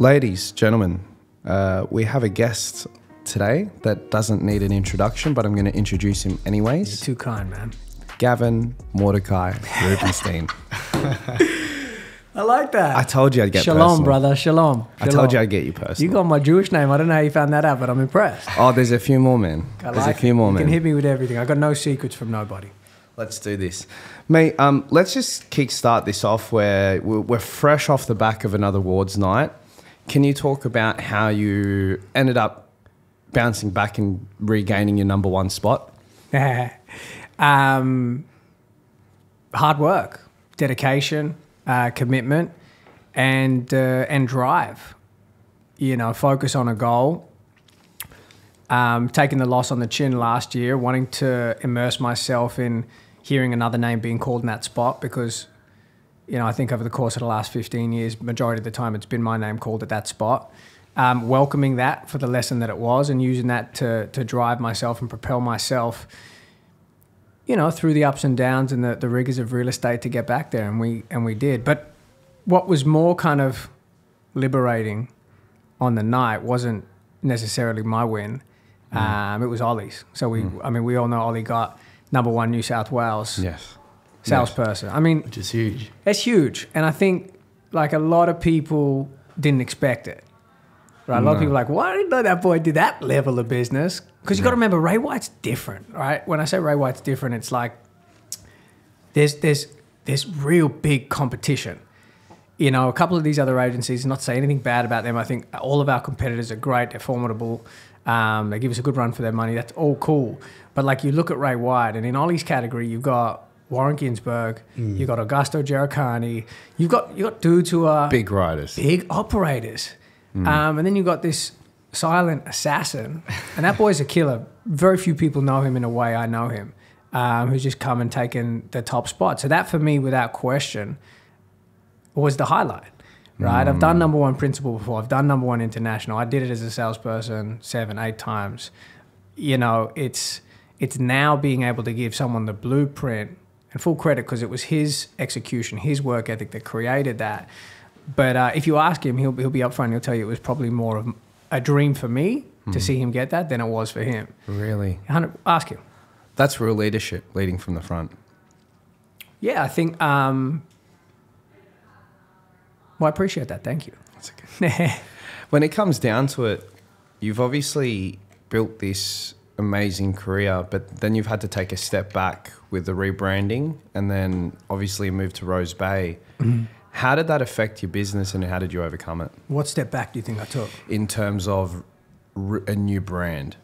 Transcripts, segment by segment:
Ladies, gentlemen, we have a guest today that doesn't need an introduction, but I'm going to introduce him anyways. You're too kind, man. Gavin Mordecai Rubinstein. I like that. I told you I'd get Shalom, personal. brother. Shalom. I told you I'd get you personal. You got my Jewish name. I don't know how you found that out, but I'm impressed. Oh, there's a few more, man. There's a few more, man. man. You can hit me with everything. I got no secrets from nobody. Let's do this. Mate, let's just kickstart this off where we're fresh off the back of another awards night. Can you talk about how you ended up bouncing back and regaining your number one spot? Hard work, dedication, commitment, and drive. You know, focus on a goal. Taking the loss on the chin last year, wanting to immerse myself in hearing another name being called in that spot because, you know, I think over the course of the last 15 years, majority of the time it's been my name called at that spot. Welcoming that for the lesson that it was and using that to drive myself and propel myself, you know, through the ups and downs and the rigors of real estate to get back there. And we did. But what was more kind of liberating on the night wasn't necessarily my win. It was Ollie's. So we all know Ollie got number one New South Wales salesperson. I mean, which is huge. It's huge. And I think like a lot of people didn't expect it. Right? A lot of people are like, why didn't know that boy did that level of business? Because you got to remember, Ray White's different, right? When I say Ray White's different, it's like there's real big competition. You know, a couple of these other agencies, not to say anything bad about them, I think all of our competitors are great. They're formidable. They give us a good run for their money. That's all cool. But like you look at Ray White, and in Ollie's category, you've got Warren Ginsberg, you've got Augusto Gericani, you've got dudes who are big riders, big operators. And then you've got this silent assassin, and that boy's a killer. Very few people know him in a way I know him, who's just come and taken the top spot. So that for me, without question, was the highlight, right? I've done number one principal before. I've done number one international. I did it as a salesperson 7, 8 times. You know, it's now being able to give someone the blueprint and full credit because it was his execution, his work ethic that created that. But if you ask him, he'll be upfront. He'll tell you it was probably more of a dream for me to see him get that than it was for him. Really? Ask him. That's real leadership, leading from the front. Yeah, I think... well, I appreciate that. Thank you. That's okay. When it comes down to it, you've obviously built this amazing career, but then you've had to take a step back with the rebranding and then obviously move to Rose Bay. How did that affect your business and how did you overcome it? What step back do you think I took? In terms of a new brand.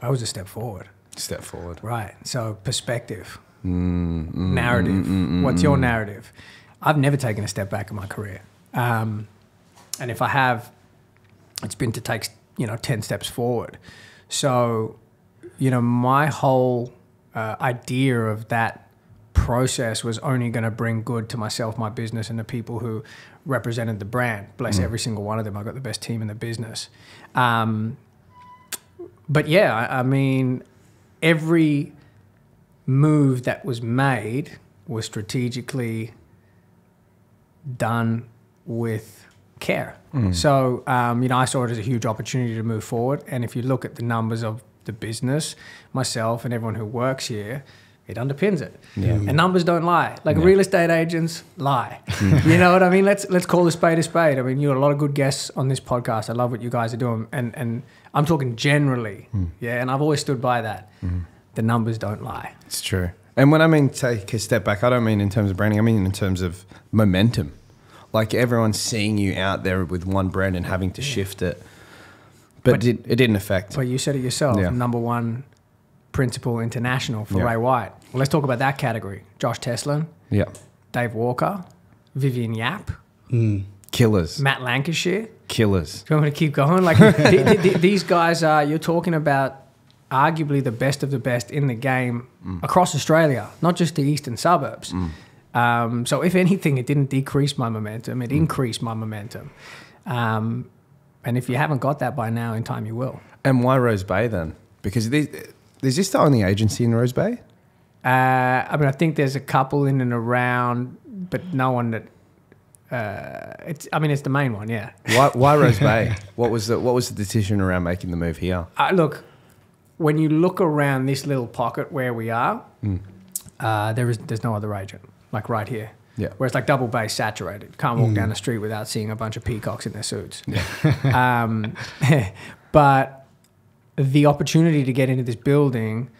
I was a step forward. Step forward. Right. So perspective, narrative. What's your narrative? I've never taken a step back in my career. And if I have, it's been to take, 10 steps forward. So, my whole idea of that process was only going to bring good to myself, my business, and the people who represented the brand. Bless every single one of them. I've got the best team in the business. But yeah, I mean, every move that was made was strategically done with care. So, I saw it as a huge opportunity to move forward. And if you look at the numbers of the business, myself and everyone who works here, it underpins it. Yeah. And numbers don't lie. Like real estate agents lie. You know what I mean? Let's call a spade a spade. I mean, you got a lot of good guests on this podcast. I love what you guys are doing. And I'm talking generally. Yeah. And I've always stood by that. The numbers don't lie. It's true. And when I mean take a step back, I don't mean in terms of branding. I mean in terms of momentum. Like everyone's seeing you out there with one brand and having to shift it. But it didn't affect. But you said it yourself. Yeah. Number one principal international for Ray White. Well, let's talk about that category. Josh Teslin. Yeah. Dave Walker. Vivian Yap. Killers. Matt Lancashire. Killers. Do you want me to keep going? Like these guys are, you're talking about arguably the best of the best in the game across Australia, not just the eastern suburbs. So if anything, it didn't decrease my momentum. It increased my momentum. And if you haven't got that by now, in time you will. And why Rose Bay then? Because is this the only agency in Rose Bay? I think there's a couple in and around, but no one that it's the main one, yeah. Why Rose Bay? What was the decision around making the move here? Look, when you look around this little pocket where we are, there's no other agent, like right here. Yeah. Whereas like Double Bay saturated. Can't walk down the street without seeing a bunch of peacocks in their suits. Yeah. But the opportunity to get into this building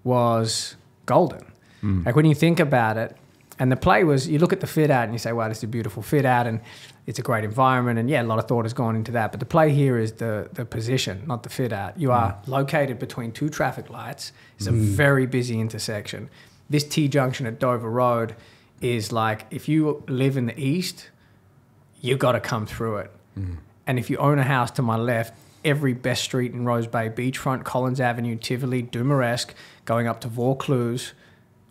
was golden. Like when you think about it, and the play was, you look at the fit out and you say, wow, this is a beautiful fit out and it's a great environment. And yeah, a lot of thought has gone into that. But the play here is the position, not the fit out. You are located between two traffic lights. It's a very busy intersection. This T-junction at Dover Road is like, if you live in the east, you got to come through it. And if you own a house to my left, every best street in Rose Bay, Beachfront, Collins Avenue, Tivoli, Dumaresque, going up to Vaucluse,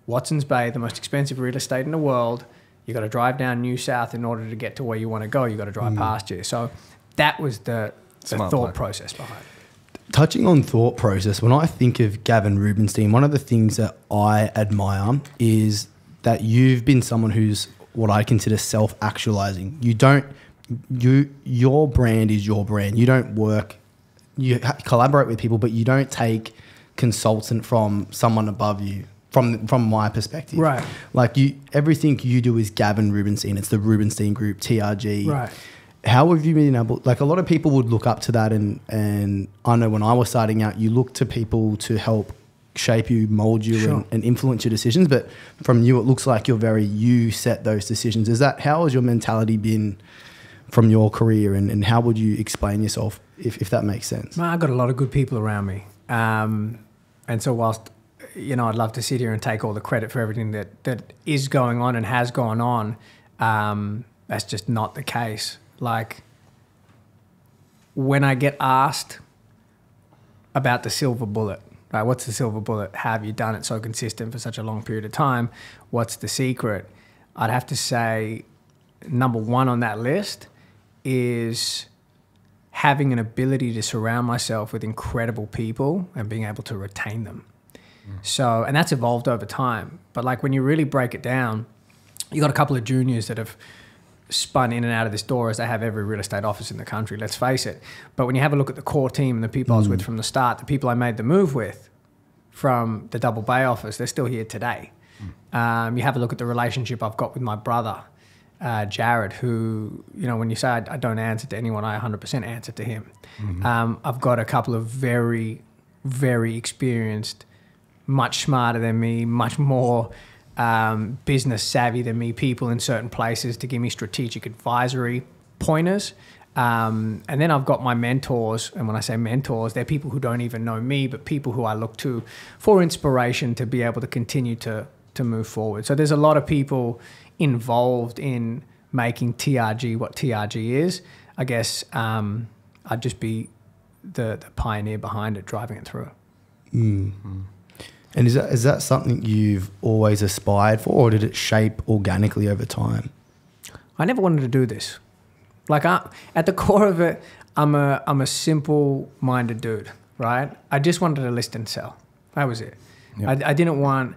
Watson's Bay, the most expensive real estate in the world. You got to drive down New South in order to get to where you want to go. You got to drive past you. So that was the thought process behind it. Touching on thought process, when I think of Gavin Rubinstein, one of the things that I admire is that you've been someone who's what I consider self-actualizing. Your brand is your brand. You don't work, you collaborate with people, but you don't take consultant from someone above you. From my perspective, right? Like everything you do is Gavin Rubinstein. It's the Rubinstein Group, TRG. Right. How have you been able? Like a lot of people would look up to that, and I know when I was starting out, you look to people to help shape you, mold you, and influence your decisions. But from you, it looks like you set those decisions. How has your mentality been from your career, and how would you explain yourself if that makes sense? Man, I've got a lot of good people around me, and so whilst I'd love to sit here and take all the credit for everything that is going on and has gone on. That's just not the case. Like, when I get asked about the silver bullet, right? What's the silver bullet? How have you done it so consistent for such a long period of time? What's the secret? I'd have to say, number one on that list is having an ability to surround myself with incredible people and being able to retain them. So, and that's evolved over time. But like when you really break it down, you got a couple of juniors that have spun in and out of this door as they have every real estate office in the country, let's face it. But when you have a look at the core team and the people I was with from the start, the people I made the move with from the Double Bay office, they're still here today. You have a look at the relationship I've got with my brother, Jared, who, when you say I don't answer to anyone, I 100% answer to him. I've got a couple of very, very experienced, much smarter than me, much more business savvy than me, people in certain places to give me strategic advisory pointers. And then I've got my mentors, and when I say mentors, they're people who don't even know me, but people who I look to for inspiration to be able to continue to move forward. So there's a lot of people involved in making TRG what TRG is. I guess I'd just be the pioneer behind it, driving it through. And is that something you've always aspired for, or did it shape organically over time? I never wanted to do this. Like at the core of it, I'm a simple-minded dude, right? I just wanted to list and sell. That was it. Yep. I didn't want,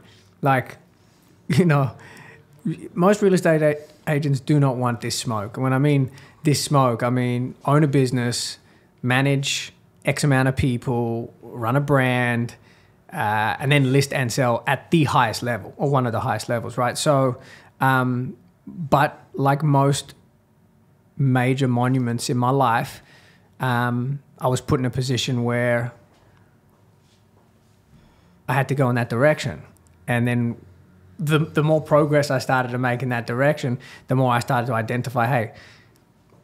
most real estate agents do not want this smoke. And when I mean this smoke, I mean own a business, manage X amount of people, run a brand, and then list and sell at the highest level, or one of the highest levels, right? So, but like most major monuments in my life, I was put in a position where I had to go in that direction. And then the more progress I started to make in that direction, the more I started to identify, hey,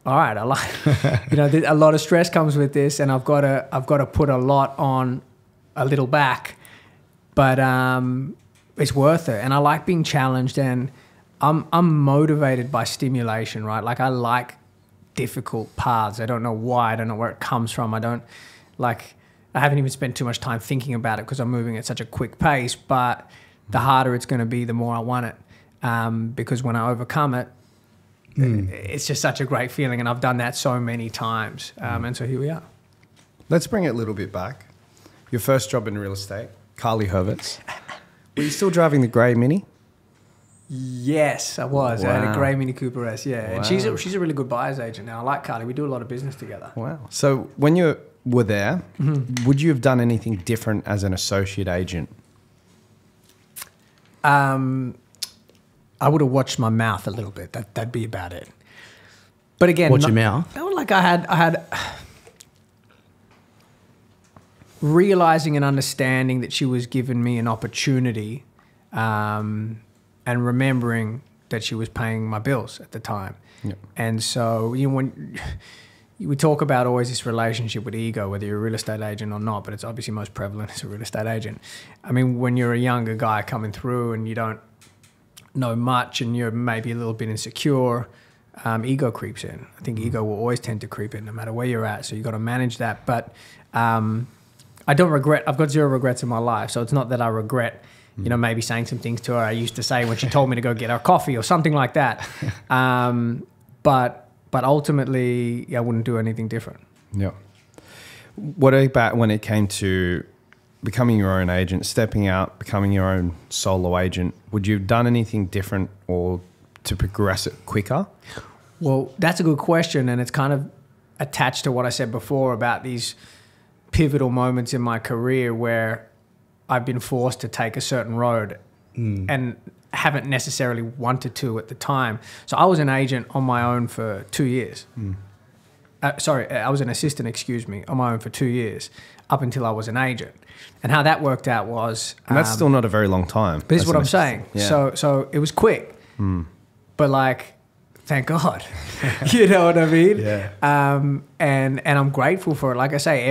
all right, I like, a lot of stress comes with this, and I've got to put a lot on a little back. But it's worth it, and I like being challenged, and I'm motivated by stimulation, right? Like I like difficult paths. I don't know why. I don't know where it comes from. I haven't even spent too much time thinking about it because I'm moving at such a quick pace. But the harder it's going to be, the more I want it, because when I overcome it, it's just such a great feeling, and I've done that so many times, and so here we are. Let's bring it a little bit back. Your first job in real estate. Carly Hervitz. Were you still driving the grey Mini? Yes, I was. I had a Wow. grey Mini Cooper S, yeah. Wow. And she's a really good buyer's agent now. I like Carly. We do a lot of business together. Wow. So when you were there, would you have done anything different as an associate agent? I would have watched my mouth a little bit. That'd be about it. But again, Watch your mouth. No, like I had realizing and understanding that she was giving me an opportunity, and remembering that she was paying my bills at the time. Yep. And so, you know, when we talk about always this relationship with ego, whether you're a real estate agent or not, but it's obviously most prevalent as a real estate agent. I mean, when you're a younger guy coming through and you don't know much and you're maybe a little bit insecure, ego creeps in. I think ego will always tend to creep in no matter where you're at. So you've got to manage that. But I don't regret, I've got zero regrets in my life. So it's not that I regret, you know, maybe saying some things to her I used to say when she told me to go get her coffee or something like that. But ultimately, yeah, I wouldn't do anything different. Yeah. What about when it came to becoming your own agent, stepping out, becoming your own solo agent? Would you have done anything different or to progress it quicker? Well, that's a good question, and it's kind of attached to what I said before about these pivotal moments in my career where I've been forced to take a certain road and haven't necessarily wanted to at the time. So I was an agent on my own for 2 years. I was an assistant, on my own for 2 years up until I was an agent. And how that worked out was... And that's still not a very long time. But this is what I'm saying. Yeah. So it was quick. But like, thank God. You know what I mean? Yeah. And I'm grateful for it. Like I say,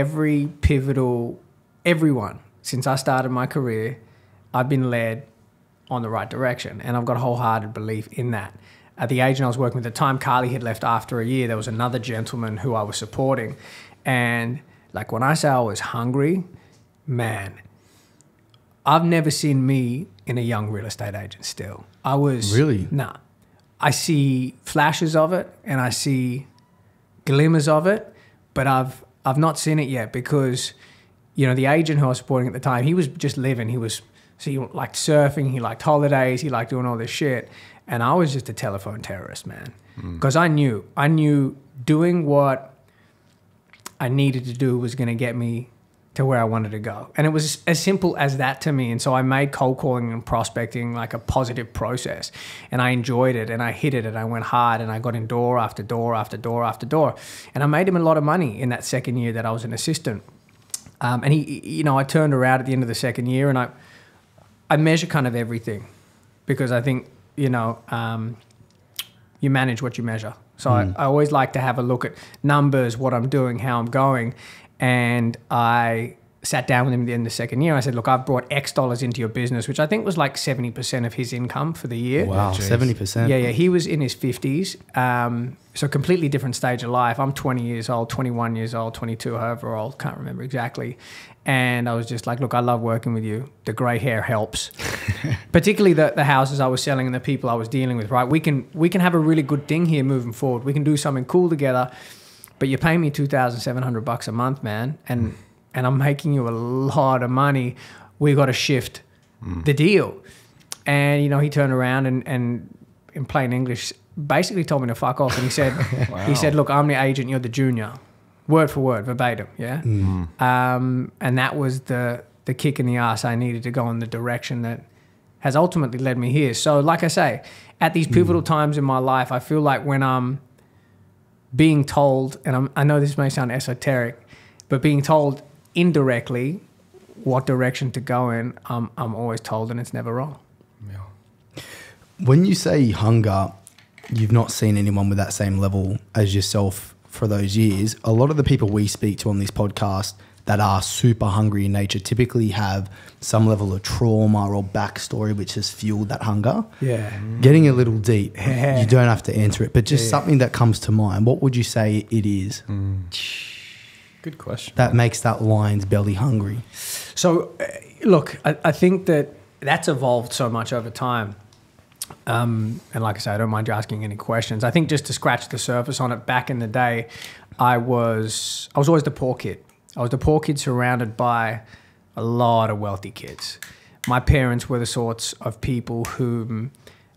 everyone, since I started my career, I've been led on the right direction. And I've got a wholehearted belief in that. At the agent I was working with at the time, Carly had left after a year. There was another gentleman who I was supporting. And like when I say I was hungry, man, I've never seen me in a young real estate agent still. I was... Really? Nah. I see flashes of it and I see glimmers of it, but I've not seen it yet because, you know, the agent who I was supporting at the time, he was just living. So he liked surfing, he liked holidays, he liked doing all this shit. And I was just a telephone terrorist, man. Because I knew doing what I needed to do was going to get me to where I wanted to go. And it was as simple as that to me. And so I made cold calling and prospecting like a positive process. And I enjoyed it and I hit it and I went hard and I got in door after door after door after door. And I made him a lot of money in that second year that I was an assistant. And he, you know, I turned around at the end of the second year and I measure kind of everything because I think, you know, you manage what you measure. So I always like to have a look at numbers, what I'm doing, how I'm going. And I sat down with him at the end of the second year. I said, look, I've brought X dollars into your business, which I think was like 70% of his income for the year. Wow, 70%. Yeah. He was in his 50s. So completely different stage of life. I'm 20 years old, 21 years old, 22, however old, can't remember exactly. And I was just like, look, I love working with you. The grey hair helps. Particularly the houses I was selling and the people I was dealing with, right? We can have a really good thing here moving forward. We can do something cool together. But you're paying me $2,700 a month, man. And I'm making you a lot of money. We got to shift the deal. And, you know, he turned around and in plain English, basically told me to fuck off. And he said, Wow. he said, look, I'm the agent, you're the junior. Word for word, verbatim, yeah? And that was the kick in the ass I needed to go in the direction that has ultimately led me here. So like I say, at these pivotal times in my life, I feel like when I'm being told, and I know this may sound esoteric, but being told indirectly what direction to go in, I'm always told and it's never wrong. Yeah. When you say hunger, you've not seen anyone with that same level as yourself for those years. A lot of the people we speak to on this podcast that are super hungry in nature typically have some level of trauma or backstory which has fueled that hunger. Yeah. Getting a little deep, you don't have to answer it, but just something that comes to mind. What would you say it is Good question. that makes that lion's belly hungry? So, look, I think that's evolved so much over time. And like I say, I don't mind you asking any questions. I think just to scratch the surface on it, back in the day, I was always the poor kid. I was the poor kid surrounded by a lot of wealthy kids. My parents were the sorts of people whom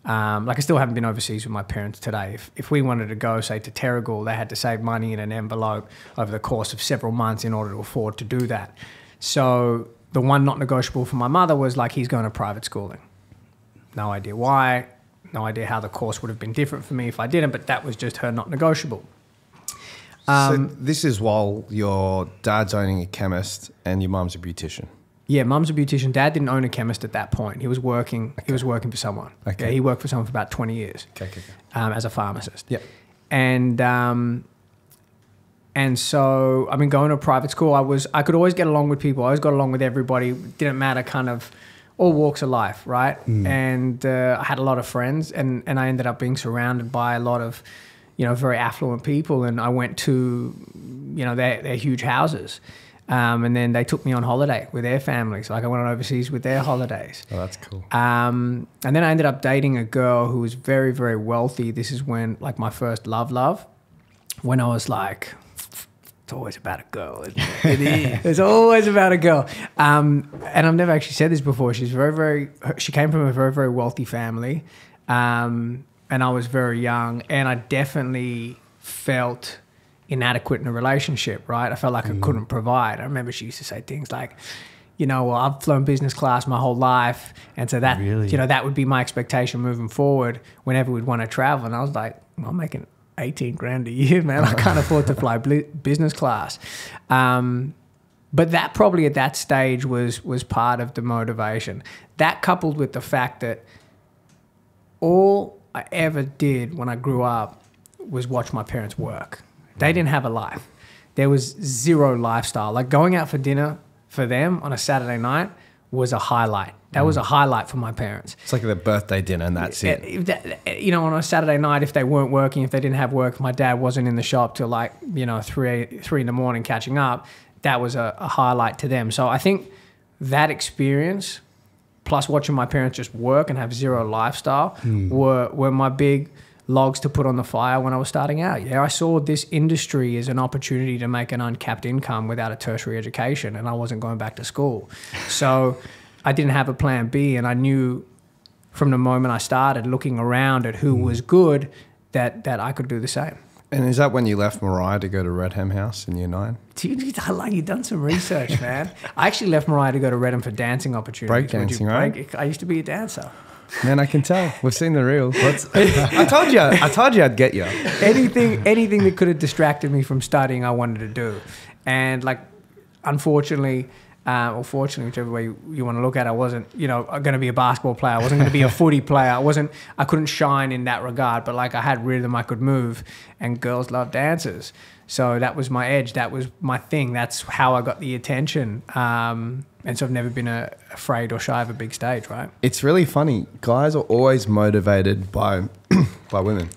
Like I still haven't been overseas with my parents today. If we wanted to go, say, to Terrigal, they had to save money in an envelope over the course of several months in order to afford to do that. So the one not negotiable for my mother was like, he's going to private schooling. No idea why, no idea how the course would have been different for me if I didn't, but that was just her not negotiable. So this is while your dad's owning a chemist and your mum's a beautician. Yeah, mum's a beautician. Dad didn't own a chemist at that point. He was working. Okay. He was working for someone. Okay. Yeah, he worked for someone for about 20 years. Okay. As a pharmacist. Yeah. And so, I mean, going to a private school, I could always get along with people. I always got along with everybody. Didn't matter, kind of all walks of life, right? And I had a lot of friends, and I ended up being surrounded by a lot of, very affluent people. And I went to, their huge houses. And then they took me on holiday with their families. Like I went on overseas with their holidays. Oh, that's cool. And then I ended up dating a girl who was very, very wealthy. This is when, like, my first love, when I was like, it's always about a girl, isn't it? It is. It's always about a girl. And I've never actually said this before. She came from a very, very wealthy family. And I was very young, and I definitely felt inadequate in a relationship, right? I felt like I couldn't provide. I remember she used to say things like, well, I've flown business class my whole life, and so that, really? That would be my expectation moving forward whenever we'd want to travel. And I was like, I'm making 18 grand a year, man. I can't afford to fly business class. But that probably at that stage was part of the motivation. That coupled with the fact that all I ever did when I grew up was watch my parents work. They didn't have a life. There was zero lifestyle. Like going out for dinner for them on a Saturday night was a highlight. That was a highlight for my parents. It's like their birthday dinner and that's it. On a Saturday night, if they weren't working, if they didn't have work, if my dad wasn't in the shop till 3 in the morning catching up, that was a highlight to them. So I think that experience, plus watching my parents just work and have zero lifestyle, were my big logs to put on the fire when I was starting out. Yeah, I saw this industry as an opportunity to make an uncapped income without a tertiary education, and I wasn't going back to school. So I didn't have a plan B, and I knew from the moment I started looking around at who was good that I could do the same. And is that when you left Mariah to go to Redham House in year 9? You've done some research, man. I actually left Mariah to go to Redham for dancing opportunities. Breakdancing, right? I used to be a dancer. Man, I can tell. We've seen the reels. I told you I'd get you. Anything that could have distracted me from studying, I wanted to do. And unfortunately, or fortunately, whichever way you want to look at it, I wasn't, going to be a basketball player. I wasn't going to be a footy player. I couldn't shine in that regard, but I had rhythm, I could move, and girls love dancers. So that was my edge. That was my thing. That's how I got the attention. And so I've never been afraid or shy of a big stage, right? It's really funny. Guys are always motivated by women.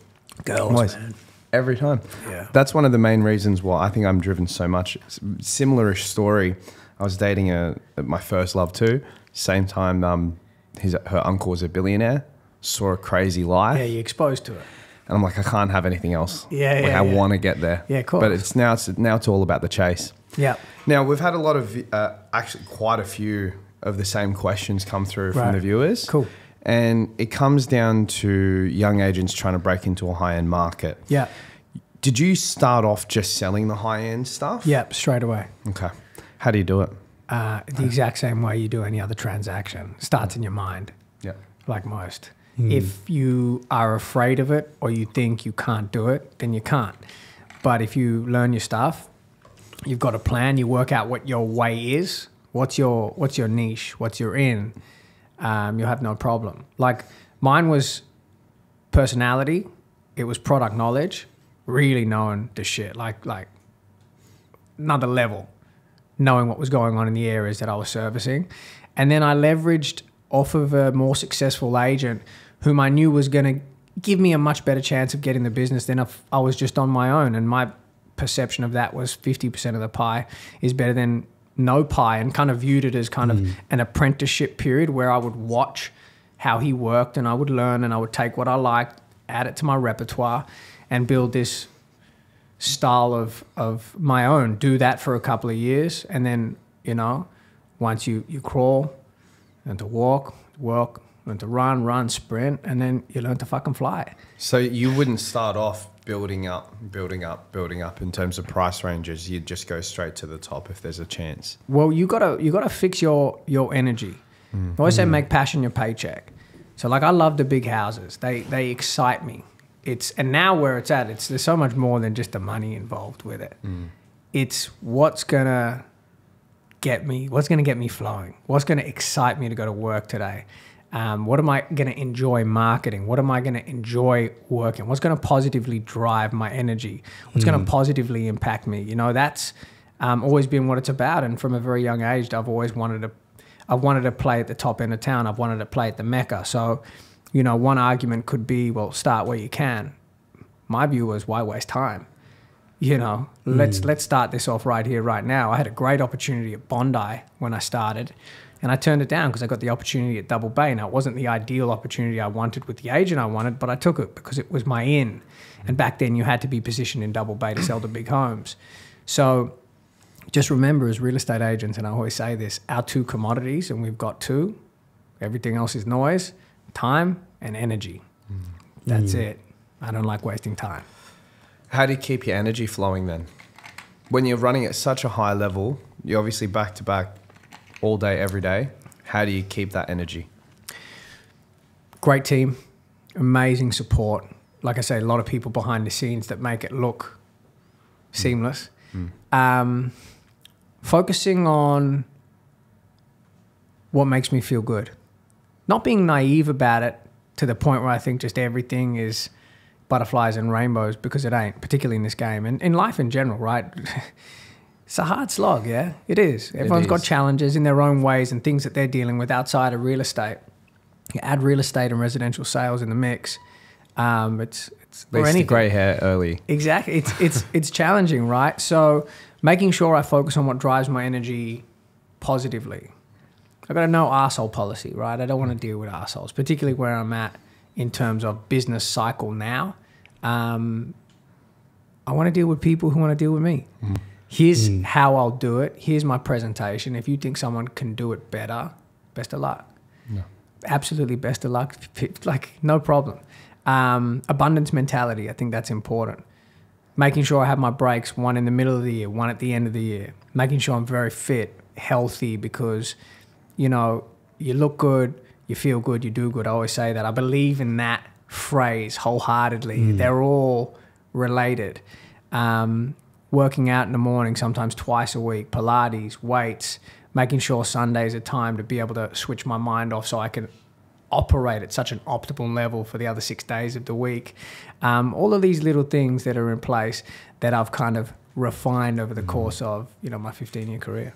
Girls, always. Man. Every time. Yeah. That's one of the main reasons why I think I'm driven so much. Similar-ish story. I was dating my first love too. Same time, her uncle was a billionaire. Saw a crazy life. Yeah, you're exposed to it. And I'm like, I can't have anything else. I want to get there. Yeah, cool. But now it's all about the chase. Yeah. Now we've had a lot of actually quite a few of the same questions come through from the viewers. Cool. And it comes down to young agents trying to break into a high-end market. Yeah. Did you start off just selling the high-end stuff? Yeah, straight away. Okay. How do you do it? The exact same way you do any other transaction. Starts in your mind. Yeah. Like most. If you are afraid of it or you think you can't do it, then you can't. But if you learn your stuff, you've got a plan, you work out what your way is, what's your niche, what's your in, you'll have no problem. Like mine was personality, it was product knowledge, really knowing the shit, like another level, knowing what was going on in the areas that I was servicing. And then I leveraged off of a more successful agent whom I knew was going to give me a much better chance of getting the business than if I was just on my own. And my perception of that was 50% of the pie is better than no pie, and kind of viewed it as kind of an apprenticeship period where I would watch how he worked and I would learn and I would take what I liked, add it to my repertoire and build this style of my own. Do that for a couple of years and then, once you crawl and to walk, learn to run, sprint, and then you learn to fucking fly. So you wouldn't start off building up in terms of price ranges. You'd just go straight to the top if there's a chance. Well, you gotta fix your energy. I always say make passion your paycheck. So like I love the big houses. They excite me. And now where it's at, there's so much more than just the money involved with it. It's what's gonna get me flowing. What's gonna excite me to go to work today? What am I gonna enjoy marketing? What am I gonna enjoy working? What's gonna positively drive my energy? What's gonna positively impact me? You know, that's always been what it's about. And from a very young age, I've wanted to play at the top end of town. I've wanted to play at the Mecca. So, you know, one argument could be, well, start where you can. My view was, why waste time? You know, let's start this off right here, right now. I had a great opportunity at Bondi when I started, and I turned it down because I got the opportunity at Double Bay. Now, it wasn't the ideal opportunity I wanted with the agent I wanted, but I took it because it was my in. And back then, you had to be positioned in Double Bay to sell the big homes. So just remember, as real estate agents, and I always say this, our two commodities, and we've got two, everything else is noise, time and energy. That's it. I don't like wasting time. How do you keep your energy flowing then? When you're running at such a high level, you're obviously back to back all day, every day. How do you keep that energy? Great team, amazing support. Like I say, a lot of people behind the scenes that make it look seamless. Focusing on what makes me feel good. Not being naive about it to the point where I think just everything is butterflies and rainbows, because it ain't, particularly in this game and in life in general, right? It's a hard slog, yeah? It is. Everyone's got challenges in their own ways and things that they're dealing with outside of real estate. You add real estate and residential sales in the mix, it's Leads to grey hair early. Exactly. It's challenging, right? So making sure I focus on what drives my energy positively. I've got a no arsehole policy, right? I don't want to deal with arseholes, particularly where I'm at in terms of business cycle now. I want to deal with people who want to deal with me. Here's how I'll do it. Here's my presentation. If you think someone can do it better, best of luck. No. Absolutely best of luck. Like, no problem. Abundance mentality, I think that's important. Making sure I have my breaks, one in the middle of the year, one at the end of the year. Making sure I'm very fit, healthy, because, you know, you look good, you feel good, you do good. I always say that. I believe in that phrase wholeheartedly. They're all related. Working out in the morning, sometimes twice a week, Pilates, weights, making sure Sunday's a time to be able to switch my mind off so I can operate at such an optimal level for the other 6 days of the week. All of these little things that are in place that I've kind of refined over the course of, you know, my 15-year career.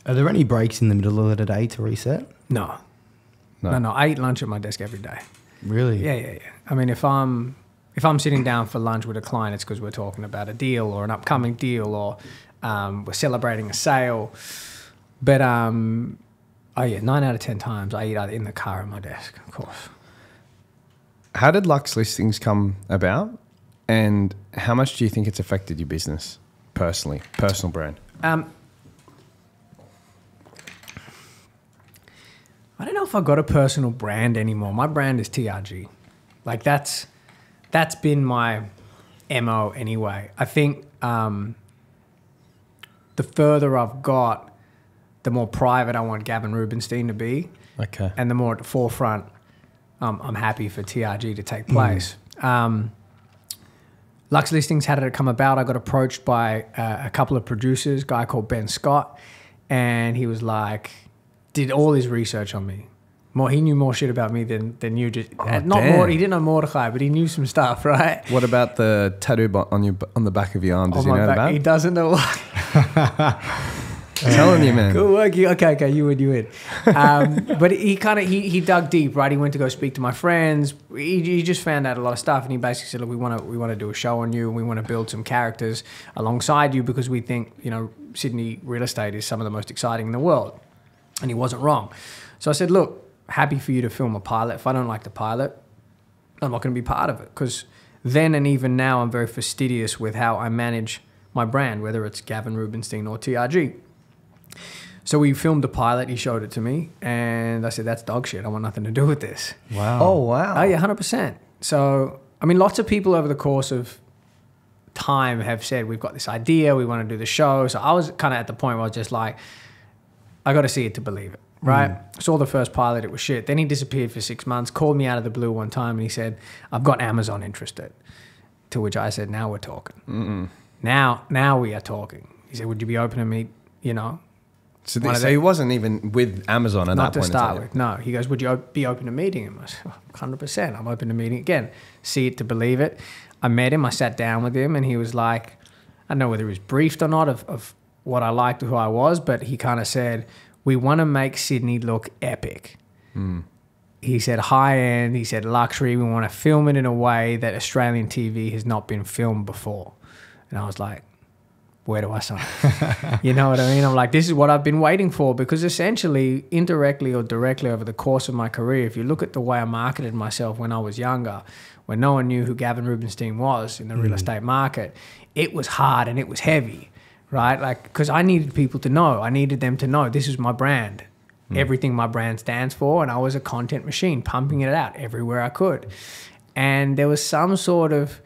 Are there any breaks in the middle of the day to reset? No. I eat lunch at my desk every day. Really? Yeah. I mean, if I'm sitting down for lunch with a client, it's because we're talking about a deal or an upcoming deal, or we're celebrating a sale. But 9 out of 10 times I eat either in the car or at my desk, of course. How did Lux Listings come about, and how much do you think it's affected your business personally, personal brand? I don't know if I got a personal brand anymore. My brand is TRG. Like that's been my MO anyway. I think the further I've got, the more private I want Gavin Rubinstein to be. Okay. And the more at the forefront, I'm happy for TRG to take place. Lux Listings, how did it come about? I got approached by a couple of producers, a guy called Ben Scott, and he was like, did all his research on me. He knew more shit about me than you did. More. He didn't know Mordecai, but he knew some stuff, right? What about the tattoo on the back of your arm? Does he know about? He doesn't know what. I'm telling you, man. Good work. Okay, you win. But he dug deep, right? He went to go speak to my friends. He just found out a lot of stuff, and he basically said, look, we want to do a show on you, and we want to build some characters alongside you because we think, you know, Sydney real estate is some of the most exciting in the world. And he wasn't wrong. So I said, look, happy for you to film a pilot. If I don't like the pilot, I'm not going to be part of it, because then and even now I'm very fastidious with how I manage my brand, whether it's Gavin Rubinstein or TRG. So we filmed the pilot. He showed it to me, and I said, "That's dog shit. I want nothing to do with this." Wow. Oh, wow. Oh yeah, 100%. So I mean, lots of people over the course of time have said, "We've got this idea. We want to do the show." So I was kind of at the point where I was just like, "I got to see it to believe it." Right? Saw the first pilot. It was shit. Then he disappeared for 6 months. Called me out of the blue one time, and he said, "I've got Amazon interested." To which I said, "Now we're talking. Now we are talking." He said, "Would you be open to me, you know?" So he wasn't even with Amazon at Not that to point. start with, no. He goes, "Would you be open to meeting him?" I said, 100%. I'm open to meeting again. See it to believe it. I met him. I sat down with him, and he was like, I don't know whether he was briefed or not of what I liked or who I was, but he kind of said, "We want to make Sydney look epic." He said high end. He said luxury. We want to film it in a way that Australian TV has not been filmed before. And I was like, where do I sign? You know what I mean? I'm like, this is what I've been waiting for, because essentially, indirectly or directly over the course of my career, if you look at the way I marketed myself when I was younger, when no one knew who Gavin Rubinstein was in the real estate market, it was hard and it was heavy, right? Like, because I needed people to know. I needed them to know this is my brand, everything my brand stands for, and I was a content machine, pumping it out everywhere I could. And there was some sort of,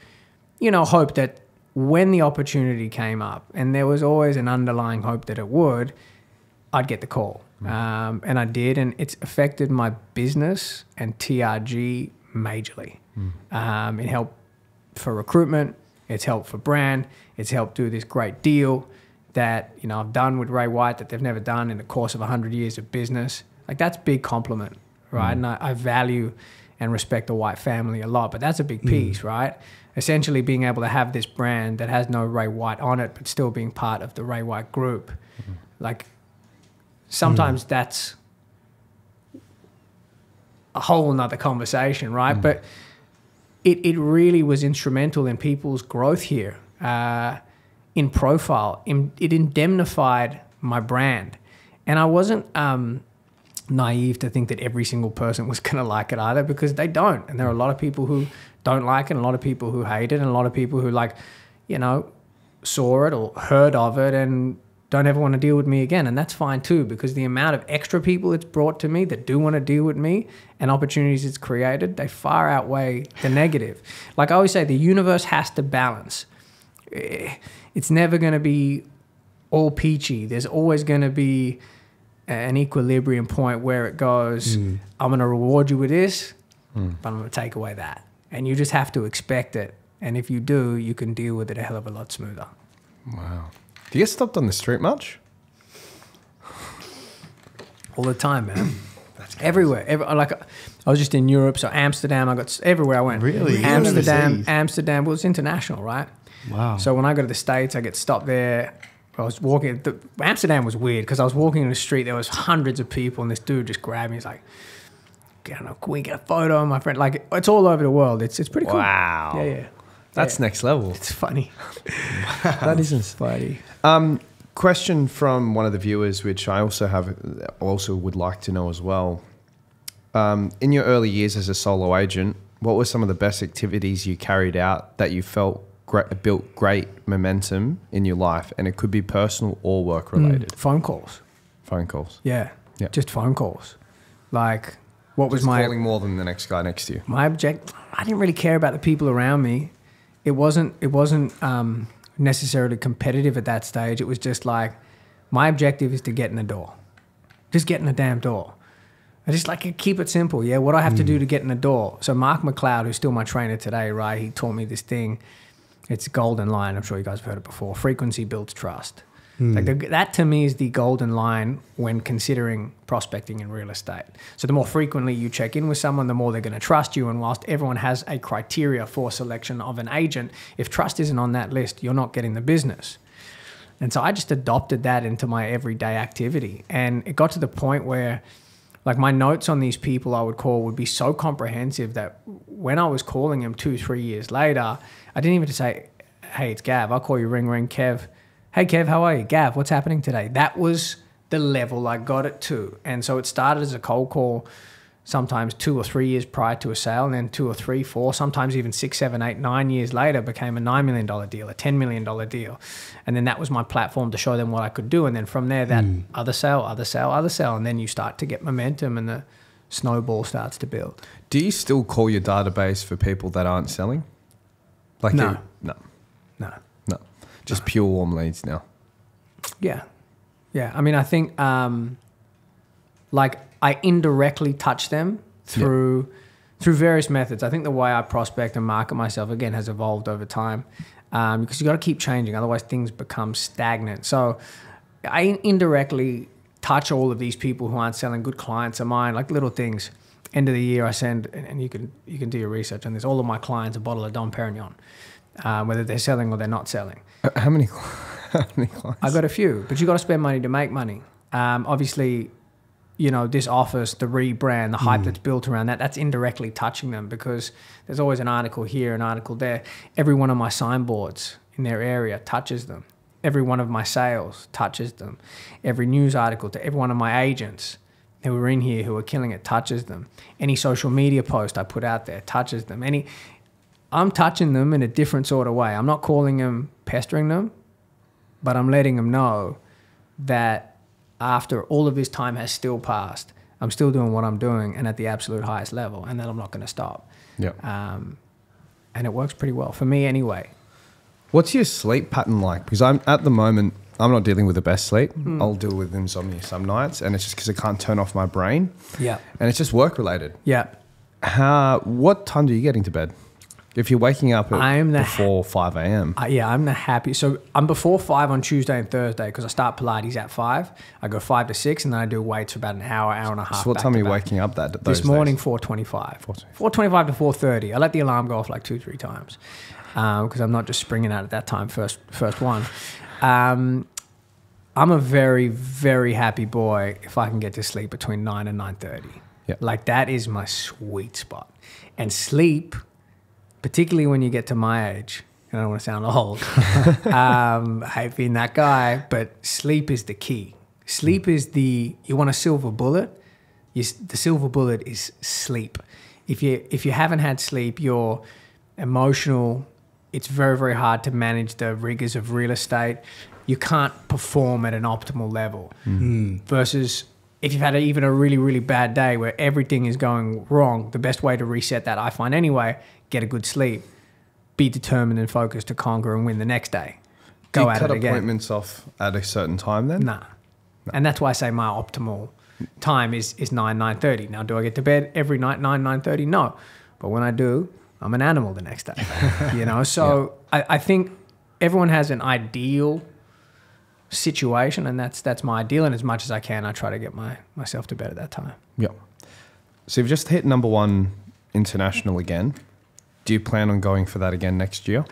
hope that when the opportunity came up, and there was always an underlying hope that it would, I'd get the call. And I did, and it's affected my business and TRG majorly. It helped for recruitment, it's helped for brand, it's helped do this great deal that I've done with Ray White that they've never done in the course of 100 years of business. Like, that's a big compliment, right? And I value and respect the White family a lot, but that's a big piece, right? Essentially being able to have this brand that has no Ray White on it, but still being part of the Ray White group. Like, sometimes that's a whole nother conversation, right? But it really was instrumental in people's growth here, in profile. It indemnified my brand. And I wasn't naive to think that every single person was going to like it either, because they don't. And there are a lot of people who don't like it, and a lot of people who hate it, and a lot of people who saw it or heard of it and don't ever want to deal with me again. And that's fine too, because the amount of extra people it's brought to me that do want to deal with me and opportunities it's created, they far outweigh the negative. Like I always say, the universe has to balance. It's never going to be all peachy. There's always going to be an equilibrium point where it goes, I'm going to reward you with this, but I'm going to take away that. And you just have to expect it. And if you do, you can deal with it a hell of a lot smoother. Wow. Do you get stopped on the street much? All the time, man. That's everywhere. I was just in Europe, so Amsterdam, I got everywhere I went. Really? Amsterdam, well, it's international, right? Wow. So when I go to the States, I get stopped there. I was walking, Amsterdam was weird because I was walking in the street, there was hundreds of people, and this dude just grabbed me. He's like, I don't know, can we get a photo, my friend? Like, it's all over the world. It's pretty cool. Wow. Yeah. That's next level. It's funny. That isn't funny. Question from one of the viewers, which I also would like to know as well. In your early years as a solo agent, what were some of the best activities you carried out that you felt built great momentum in your life? And it could be personal or work related. Phone calls. Phone calls. Yeah. Just phone calls. Like, what was my calling more than the next guy next to you? My object, I didn't really care about the people around me. It wasn't necessarily competitive at that stage. It was just like, my objective is to get in the door. Just get in the damn door. I just keep it simple. Yeah. What do I have to do to get in the door? So Mark McLeod, who's still my trainer today, right? He taught me this thing. It's a golden line. I'm sure you guys have heard it before. Frequency builds trust. That to me is the golden line when considering prospecting in real estate. So the more frequently you check in with someone, the more they're going to trust you. And whilst everyone has a criteria for selection of an agent, if trust isn't on that list, you're not getting the business. And so I just adopted that into my everyday activity. And it got to the point where my notes on these people I would call would be so comprehensive that when I was calling them 2-3 years later, I didn't even say, hey, it's Gav. I'll call you ring, Kev. Hey, Kev, how are you? Gav, what's happening today? That was the level I got it to. And so it started as a cold call sometimes 2 or 3 years prior to a sale, and then 2 or 3, 4, sometimes even 6, 7, 8, 9 years later became a $9 million deal, a $10 million deal. And then that was my platform to show them what I could do. And then from there, that other sale, other sale, other sale. And then you start to get momentum and the snowball starts to build. Do you still call your database for people that aren't selling? Like No. No. Just pure warm leads now. Yeah. I mean, I think like I indirectly touch them through various methods. I think the way I prospect and market myself, again, has evolved over time because you got to keep changing. Otherwise, things become stagnant. So I indirectly touch all of these people who aren't selling, good clients of mine, like little things. End of the year, I send, and you can do your research on this, all of my clients a bottle of Dom Perignon, whether they're selling or they're not selling. How many clients? I've got a few, but you got to spend money to make money. Obviously, you know, this office, the rebrand, the hype that's built around that, that's indirectly touching them because there's always an article here, an article there. Every one of my signboards in their area touches them. Every one of my sales touches them. Every news article to every one of my agents who are in here who are killing it touches them. Any social media post I put out there touches them. I'm touching them in a different sort of way. I'm not calling them, pestering them, but I'm letting them know that after all of this time has still passed, I'm still doing what I'm doing and at the absolute highest level, and that I'm not going to stop. Yeah. And it works pretty well for me anyway. What's your sleep pattern like? Because at the moment, I'm not dealing with the best sleep. I'll deal with insomnia some nights, and it's just because I can't turn off my brain. Yeah. And it's just work related. Yeah. What time do you get into bed? If you're waking up before 5 a.m. I'm the happy. So I'm before 5 on Tuesday and Thursday because I start Pilates at 5. I go 5 to 6, and then I do weights for about an hour and a half. So what time are you waking up this morning? 4:25. 4:25 to 4:30. I let the alarm go off like 2-3 times because I'm not just springing out at that time first one. I'm a very, very happy boy if I can get to sleep between 9 and 9:30. Yeah. Like that is my sweet spot. And sleep, particularly when you get to my age, and I don't want to sound old, I hate being that guy, but sleep is the key. Sleep is you want a silver bullet, the silver bullet is sleep. If you haven't had sleep, you're emotional. It's very, very hard to manage the rigors of real estate. You can't perform at an optimal level. Versus if you've had even a really, really bad day where everything is going wrong, the best way to reset that, I find anyway, get a good sleep, be determined and focused to conquer and win the next day. Go at it again. Do you cut appointments off at a certain time then? Nah. And that's why I say my optimal time is 9:30. Now, do I get to bed every night 9:30? No. But when I do, I'm an animal the next day. You know, so yeah. I think everyone has an ideal situation, and that's my ideal, and as much as I can, I try to get myself to bed at that time. Yeah. So you've just hit number 1 international again. Do you plan on going for that again next year?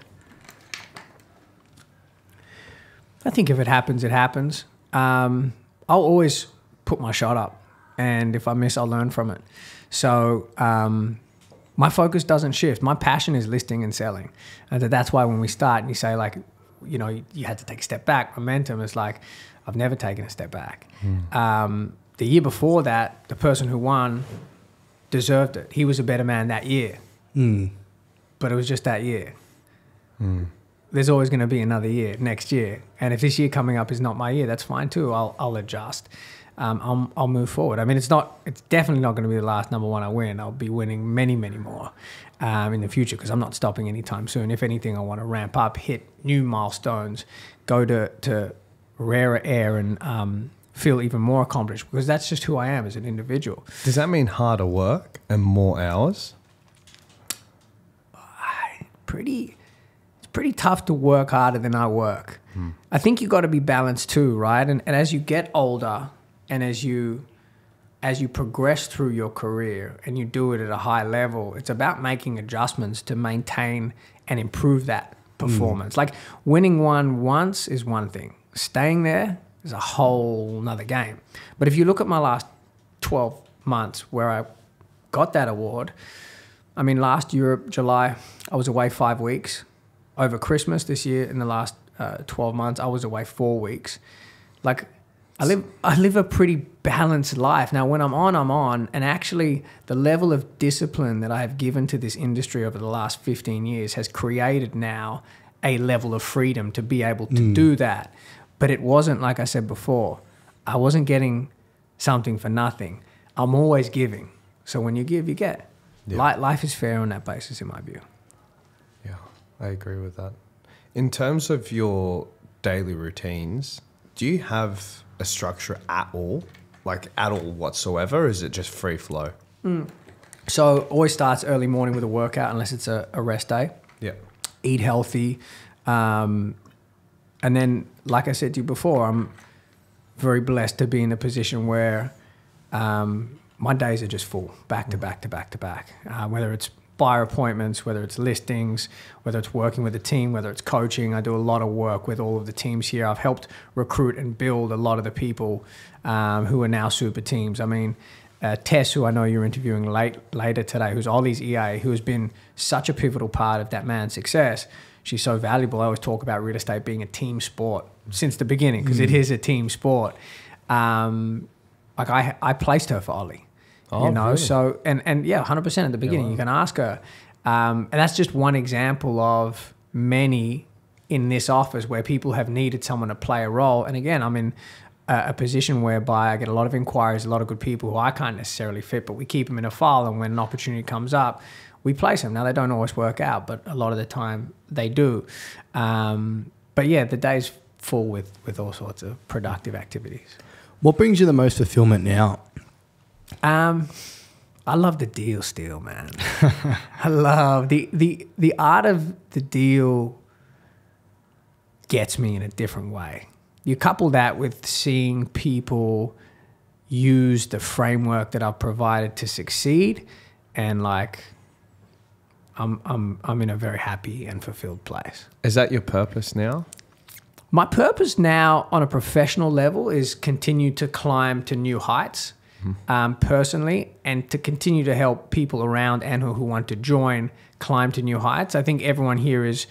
I think if it happens, it happens. I'll always put my shot up, and if I miss, I'll learn from it. So my focus doesn't shift. My passion is listing and selling, and that's why when we start and you say like, you know, you had to take a step back, momentum is like, I've never taken a step back. The year before that, the person who won deserved it. He was a better man that year. But it was just that year. There's always going to be another year, next year. And if this year coming up is not my year, that's fine too. I'll adjust. I'll move forward. I mean, it's definitely not going to be the last number 1 I win. I'll be winning many, many more in the future because I'm not stopping anytime soon. If anything, I want to ramp up, hit new milestones, go to rarer air and feel even more accomplished because that's just who I am as an individual. Does that mean harder work and more hours? It's pretty tough to work harder than I work. I think you got to be balanced too, right? And as you get older and as you progress through your career and you do it at a high level, it's about making adjustments to maintain and improve that performance. Like winning one once is one thing. Staying there is a whole nother game. But if you look at my last 12 months where I got that award, I mean, last Europe, July, I was away 5 weeks. Over Christmas this year, in the last 12 months, I was away 4 weeks. Like, I live a pretty balanced life. Now, when I'm on. And actually, the level of discipline that I have given to this industry over the last 15 years has created now a level of freedom to be able to do that. But it wasn't, like I said before, I wasn't getting something for nothing. I'm always giving. So when you give, you get. Yeah. Life is fair on that basis, in my view. Yeah, I agree with that. In terms of your daily routines, do you have a structure at all? Like at all whatsoever? Or is it just free flow? So always starts early morning with a workout unless it's a rest day. Yeah. Eat healthy. And then, like I said to you before, I'm very blessed to be in a position where my days are just full, back to back to back to back. Whether it's buyer appointments, whether it's listings, whether it's working with a team, whether it's coaching. I do a lot of work with all of the teams here. I've helped recruit and build a lot of the people who are now super teams. I mean, Tess, who I know you're interviewing later today, who's Ollie's EA, who has been such a pivotal part of that man's success. She's so valuable. I always talk about real estate being a team sport since the beginning, because it is a team sport. Like I placed her for Ollie. Oh, you know, really? so, and yeah, 100% at the beginning, you can ask her. And that's just one example of many in this office where people have needed someone to play a role. And again, I'm in a position whereby I get a lot of inquiries, a lot of good people who I can't necessarily fit, but we keep them in a file. And when an opportunity comes up, we place them. Now, they don't always work out, but a lot of the time they do. But yeah, the day's full with all sorts of productive activities. What brings you the most fulfillment now? I love the deal still, man. I love the art of the deal gets me in a different way. You couple that with seeing people use the framework that I've provided to succeed, and like I'm in a very happy and fulfilled place. Is that your purpose now? My purpose now on a professional level is continue to climb to new heights. Personally, and to continue to help people around and who want to join climb to new heights. I think everyone here is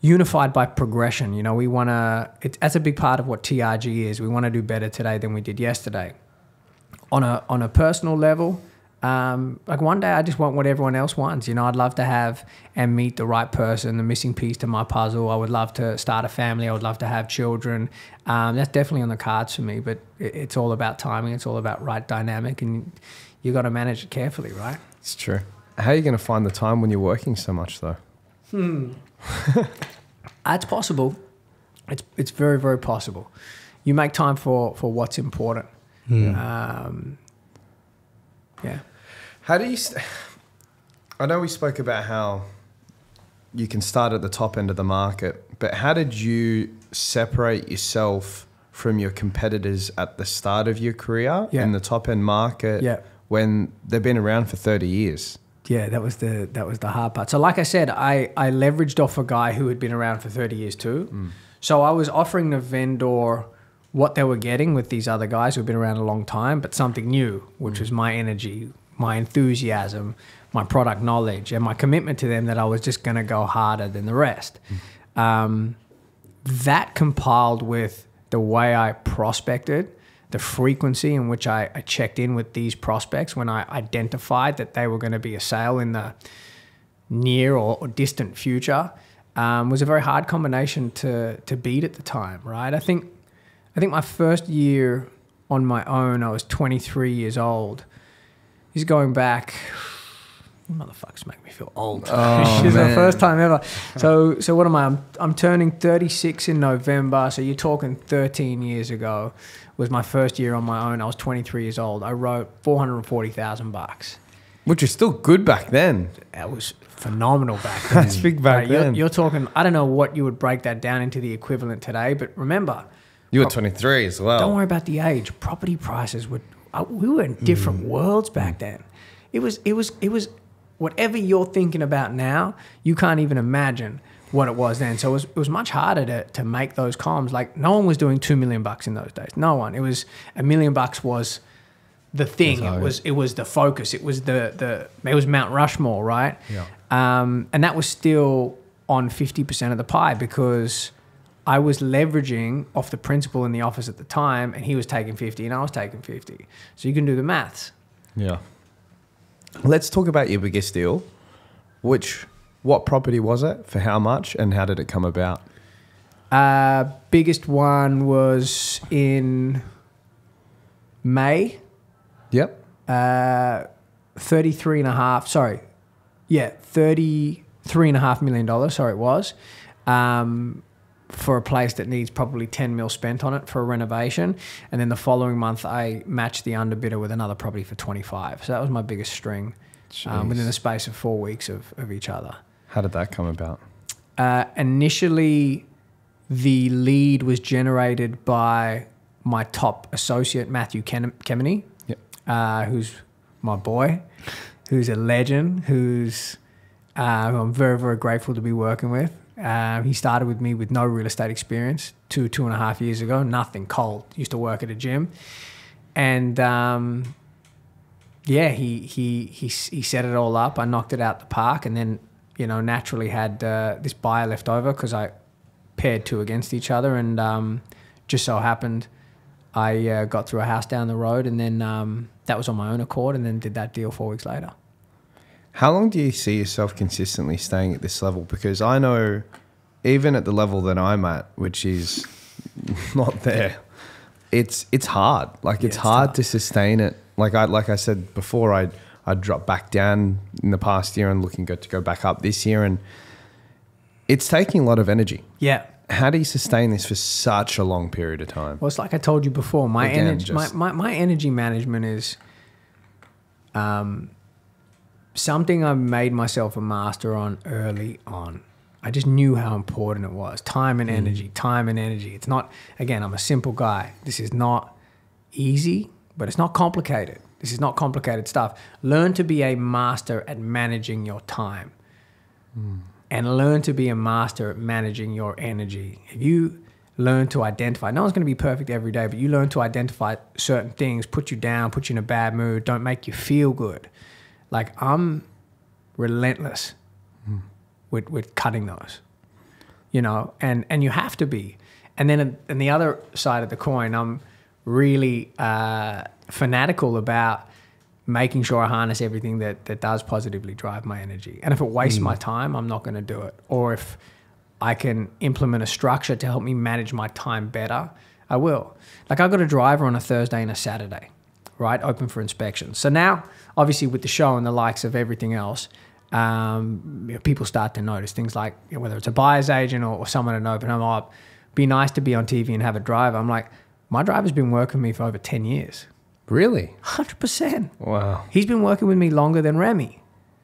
unified by progression. You know, we want to, that's a big part of what TRG is. We want to do better today than we did yesterday. On a personal level, like one day I just want what everyone else wants. You know, I'd love to have and meet the right person, the missing piece to my puzzle. I would love to start a family. I would love to have children. That's definitely on the cards for me, but it's all about timing. It's all about right dynamic, and you got to manage it carefully, right? It's true. How are you going to find the time when you're working so much though? It's possible. It's very, very possible. You make time for what's important. Yeah. How do you... I know we spoke about how you can start at the top end of the market, but how did you separate yourself from your competitors at the start of your career in the top end market when they've been around for 30 years? Yeah, that was the hard part. So like I said, I leveraged off a guy who had been around for 30 years too. So I was offering the vendor what they were getting with these other guys who had been around a long time, but something new, which was my energy, my enthusiasm, my product knowledge, and my commitment to them that I was just going to go harder than the rest. That compiled with the way I prospected, the frequency in which I checked in with these prospects when I identified that they were going to be a sale in the near or distant future, was a very hard combination to beat at the time, right? I think my first year on my own, I was 23 years old. He's going back. Motherfuckers make me feel old. Oh, It's the first time ever. So what am I? I'm turning 36 in November. So you're talking 13 years ago was my first year on my own. I was 23 years old. I wrote $440,000. Which is still good back then. That was phenomenal back then. That's big back then. You're talking, I don't know what you would break that down into the equivalent today, but remember. You were 23 as well. Don't worry about the age. Property prices we were in different worlds back then. It was whatever you're thinking about now, you can't even imagine what it was then. So it was much harder to make those comms. Like no one was doing $2 million in those days. No one. It was $1 million was the thing. It was the focus. It was it was Mount Rushmore, right? Yeah. And that was still on 50% of the pie because I was leveraging off the principal in the office at the time, and he was taking 50 and I was taking 50. So you can do the maths. Yeah. Let's talk about your biggest deal. What property was it, for how much, and how did it come about? Biggest one was in May. Yep. $33.5 million. Sorry, it was. For a place that needs probably 10 mil spent on it for a renovation. And then the following month, I matched the underbidder with another property for 25. So that was my biggest string within the space of 4 weeks of each other. How did that come about? Initially, the lead was generated by my top associate, Matthew Kemeny, who's my boy, who's a legend, who I'm very, very grateful to be working with. He started with me with no real estate experience 2.5 years ago, nothing, cold. Used to work at a gym. And he set it all up. I knocked it out the park, and then, naturally had this buyer left over because I paired two against each other, and just so happened I got through a house down the road, and then that was on my own accord, and then did that deal 4 weeks later. How long do you see yourself consistently staying at this level? Because I know even at the level that I'm at, which is not there, it's hard. Like it's hard to sustain it. Like I said before, I dropped back down in the past year and looking good to go back up this year, and it's taking a lot of energy. Yeah. How do you sustain this for such a long period of time? Well, it's like I told you before. My energy management is something I made myself a master on early on. I just knew how important it was. Time and energy. It's not, again, I'm a simple guy. This is not easy, but it's not complicated. This is not complicated stuff. Learn to be a master at managing your time. And learn to be a master at managing your energy. If you learn to identify, no one's going to be perfect every day, but you learn to identify certain things, put you down, put you in a bad mood, don't make you feel good. Like, I'm relentless with cutting those, and you have to be. And then on the other side of the coin, I'm really fanatical about making sure I harness everything that does positively drive my energy. And if it wastes my time, I'm not going to do it. Or if I can implement a structure to help me manage my time better, I will. Like, I've got a driver on a Thursday and a Saturday, right? Open for inspection. So now, obviously with the show and the likes of everything else, people start to notice things like, whether it's a buyer's agent or someone at an open home, oh, be nice to be on TV and have a driver. I'm like, my driver's been working with me for over 10 years. Really? 100%. Wow. He's been working with me longer than Remy.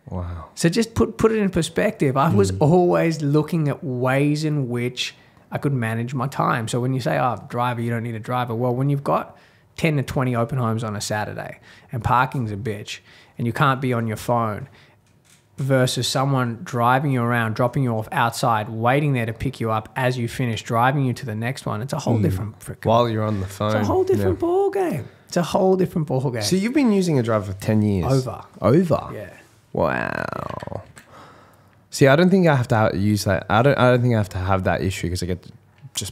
Wow. So just put it in perspective. I was always looking at ways in which I could manage my time. So when you say, oh, driver, you don't need a driver. Well, when you've got 10 to 20 open homes on a Saturday and parking's a bitch and you can't be on your phone, versus someone driving you around, dropping you off outside, waiting there to pick you up as you finish, driving you to the next one. It's a whole different freaking... While you're on the phone. It's a whole different ball game. It's a whole different ball game. So you've been using a driver for 10 years? Over? Yeah. Wow. See, I don't think I have to use that. I don't think I have to have that issue because I get to just...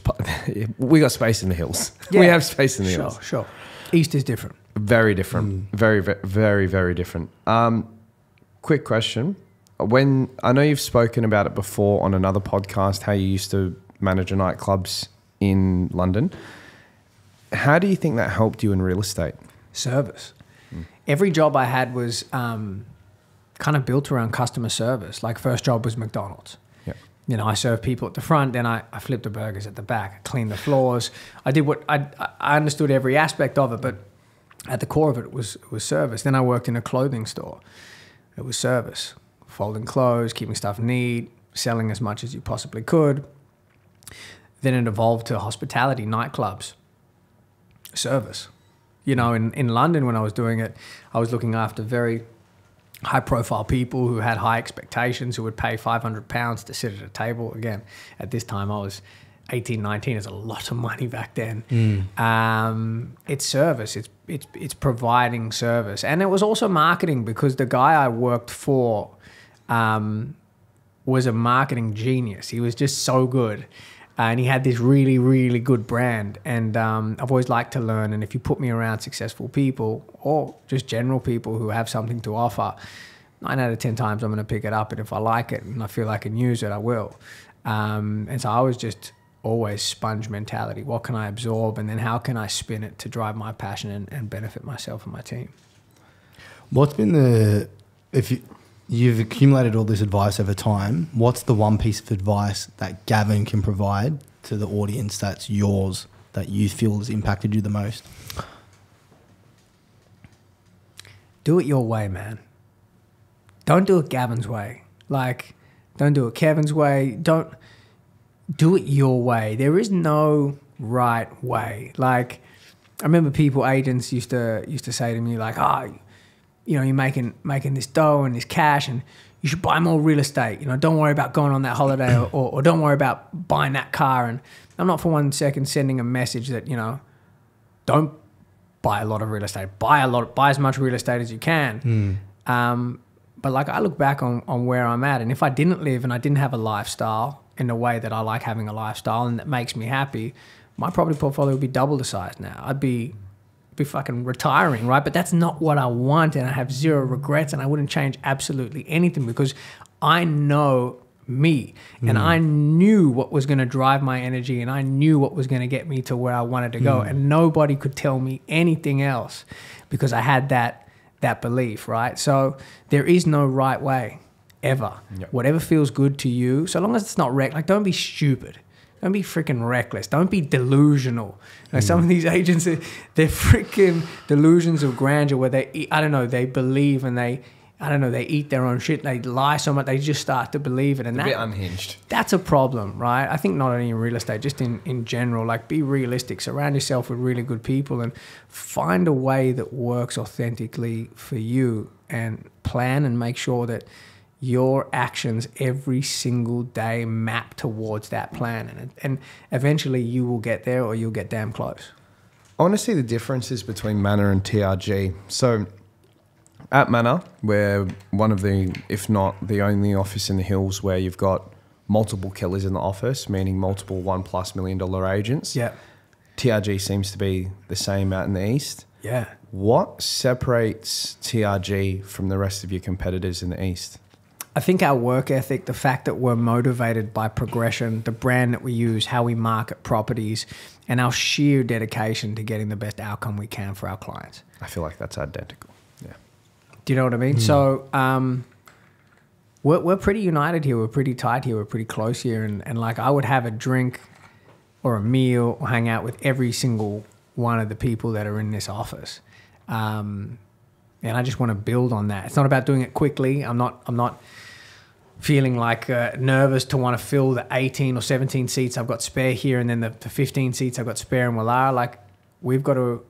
we got space in the hills. Yeah. We have space in the hills. Sure. East is different. Very different. Very, very, very different. Quick question. When I know you've spoken about it before on another podcast, how you used to manage nightclubs in London. How do you think that helped you in real estate? Service. Every job I had was kind of built around customer service. Like, first job was McDonald's. Yep. I served people at the front, then I flipped the burgers at the back, I cleaned the floors. I did what I understood every aspect of it, but at the core of it was service. Then I worked in a clothing store. It was service. Folding clothes, keeping stuff neat, selling as much as you possibly could. Then it evolved to hospitality, nightclubs, service. In London when I was doing it, I was looking after very high-profile people who had high expectations, who would pay £500 to sit at a table. Again, at this time I was 18, 19. It's a lot of money back then. It's service. It's providing service. And it was also marketing, because the guy I worked for was a marketing genius. He was just so good And he had this really, really good brand. And I've always liked to learn. And if you put me around successful people or just general people who have something to offer, 9 out of 10 times I'm going to pick it up. And if I like it and I feel I can use it, I will. And so I was just always sponge mentality. What can I absorb? And then how can I spin it to drive my passion and benefit myself and my team? What's been you've accumulated all this advice over time, what's the one piece of advice that Gavin can provide to the audience that's yours, that you feel has impacted you the most? Do it your way, man. Don't do it Gavin's way. Like, don't do it Kevin's way. Don't do it your way. There is no right way. Like, I remember agents used to say to me like, you know, you're making this dough and this cash and you should buy more real estate. You know, don't worry about going on that holiday or don't worry about buying that car. And I'm not for 1 second sending a message that, you know, don't buy a lot of real estate. Buy as much real estate as you can. But like, I look back on where I'm at, and if I didn't live and I didn't have a lifestyle in the way that I like having a lifestyle and that makes me happy, my property portfolio would be double the size now. I'd be fucking retiring, right? But that's not what I want, and I have zero regrets, and I wouldn't change absolutely anything because I know me and I knew what was going to drive my energy and I knew what was going to get me to where I wanted to go, and nobody could tell me anything else because I had that belief, right? So there is no right way ever. Yep. Whatever feels good to you, so long as it's not like, don't be stupid. Don't be freaking reckless. Don't be delusional. Like some of these agents, they're freaking delusions of grandeur where they believe and they eat their own shit. They lie so much, they just start to believe it. And they're a bit unhinged. That's a problem, right? I think not only in real estate, just in general, like be realistic. Surround yourself with really good people and find a way that works authentically for you and plan and make sure that your actions every single day map towards that plan. And eventually you will get there or you'll get damn close. I want to see the differences between Manor and TRG. So at Manor, we're one of the, if not the only office in the hills where you've got multiple killers in the office, meaning multiple $1+ million agents. Yeah. TRG seems to be the same out in the east. Yeah. What separates TRG from the rest of your competitors in the east? I think our work ethic, the fact that we're motivated by progression, the brand that we use, how we market properties, and our sheer dedication to getting the best outcome we can for our clients. I feel like that's identical. Yeah. Do you know what I mean? So we're pretty united here. We're pretty tight here. We're pretty close here. And like I would have a drink or a meal or hang out with every single one of the people that are in this office. And I just want to build on that. It's not about doing it quickly. I'm not feeling like nervous to want to fill the 18 or 17 seats I've got spare here and then the 15 seats I've got spare in Wallara. Like we've got to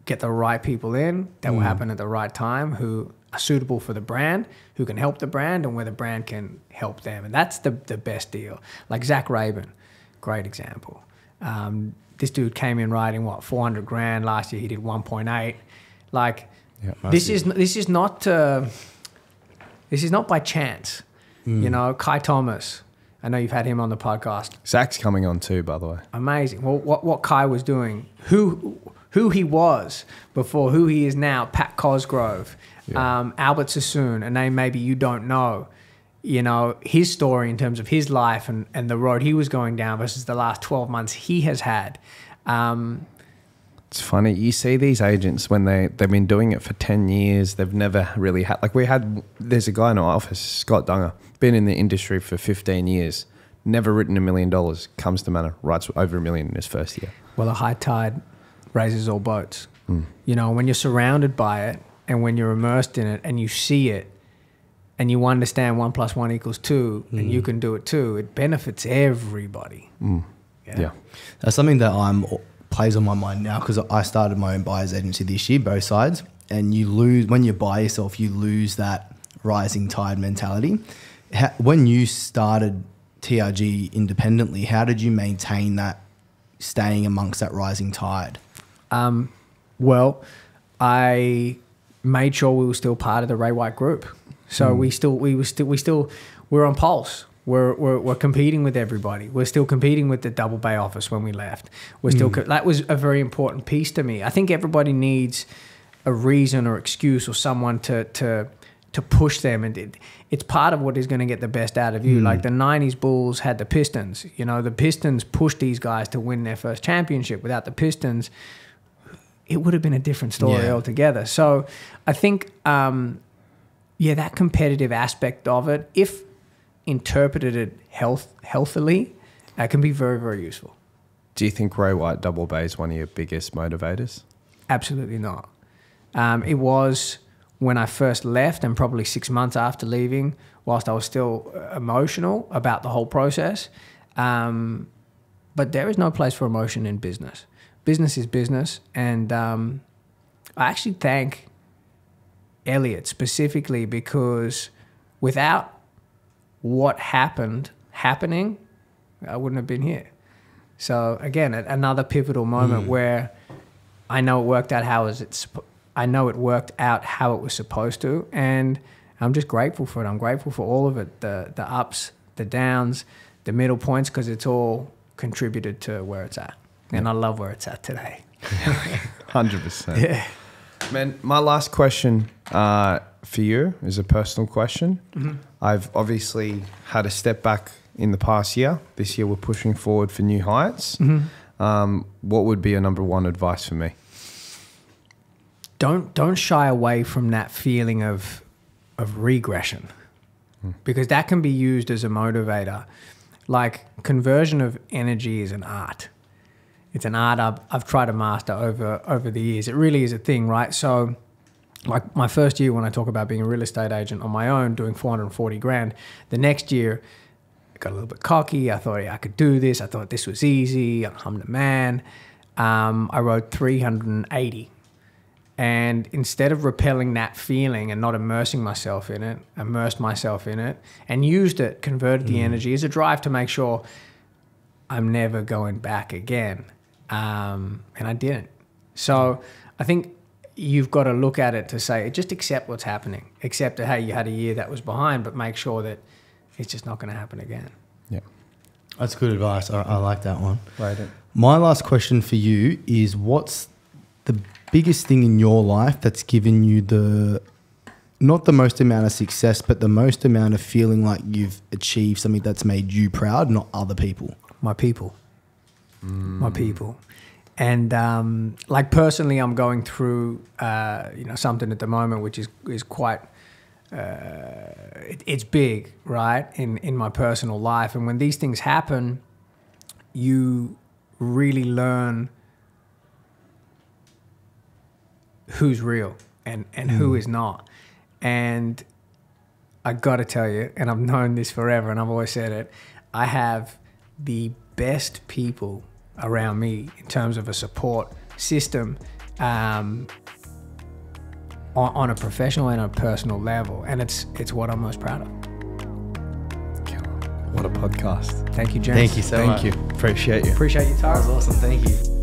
get the right people in that will happen at the right time who are suitable for the brand, who can help the brand and where the brand can help them. And that's the best deal. Like Zach Rabin, great example. This dude came in riding, what, 400 grand. Last year he did 1.8. Like this is not by chance. You know, Kai Thomas, I know you've had him on the podcast. Zach's coming on too, by the way. Amazing. Well, what Kai was doing, who he was before, who he is now, Pat Cosgrove, Albert Sassoon, a name maybe you don't know, you know, his story in terms of his life and the road he was going down versus the last 12 months he has had. It's funny. You see these agents when they've been doing it for 10 years. They've never really had, like there's a guy in our office, Scott Dunger, been in the industry for 15 years, never written $1 million, comes to Manor, writes over $1 million in his first year. Well, a high tide raises all boats. You know, when you're surrounded by it and when you're immersed in it and you see it and you understand 1 + 1 = 2 and you can do it too, it benefits everybody. Yeah. That's something that plays on my mind now because I started my own buyer's agency this year, both sides, and when you buy yourself, you lose that rising tide mentality. When you started TRG independently, how did you maintain that staying amongst that rising tide? Well, I made sure we were still part of the Ray White group. So we were on Pulse. We're competing with everybody. We're still competing with the Double Bay office when we left. We're still that was a very important piece to me. I think everybody needs a reason or excuse or someone to push them, and it's part of what is going to get the best out of you. Like the 90s Bulls had the Pistons. You know, the Pistons pushed these guys to win their first championship. Without the Pistons, it would have been a different story altogether. So I think, that competitive aspect of it, if interpreted healthily, can be very, very useful. Do you think Ray White Double Bay is one of your biggest motivators? Absolutely not. It was when I first left, and probably 6 months after leaving, whilst I was still emotional about the whole process. But there is no place for emotion in business. Business is business. And I actually thank Elliot specifically, because without what happening, I wouldn't have been here. So again, another pivotal moment where I know it worked out how it was supposed to, and I'm just grateful for it. I'm grateful for all of it, the ups, the downs, the middle points, because it's all contributed to where it's at. And I love where it's at today. 100%. Yeah. Man, my last question for you is a personal question. I've obviously had a step back in the past year. This year we're pushing forward for new heights. What would be your number one advice for me? Don't shy away from that feeling of regression, because that can be used as a motivator. Like, conversion of energy is an art. It's an art I've tried to master over the years. It really is a thing, right? So, like my first year, when I talk about being a real estate agent on my own, doing 440 grand, the next year I got a little bit cocky. I thought I could do this. I thought this was easy. I'm the man. I wrote 380. And instead of repelling that feeling and not immersing myself in it, immersed myself in it and used it, converted the energy as a drive to make sure I'm never going back again. And I didn't. So I think you've got to look at it to say, just accept what's happening. Accept that, hey, you had a year that was behind, but make sure that it's just not going to happen again. Yeah. That's good advice. I like that one. Right. My last question for you is, what's the biggest thing in your life that's given you not the most amount of success, but the most amount of feeling like you've achieved something that's made you proud, not other people? My people. My people. And like personally, I'm going through something at the moment which is quite it's big, right, in my personal life. And when these things happen, you really learn who's real and who is not. And I got to tell you, and I've known this forever and I've always said it, I have the best people around me in terms of a support system on a professional and a personal level. And it's what I'm most proud of. What a podcast. Thank you, James. Thank you so much. Thank you. Appreciate you. Appreciate your time. That was awesome. Thank you.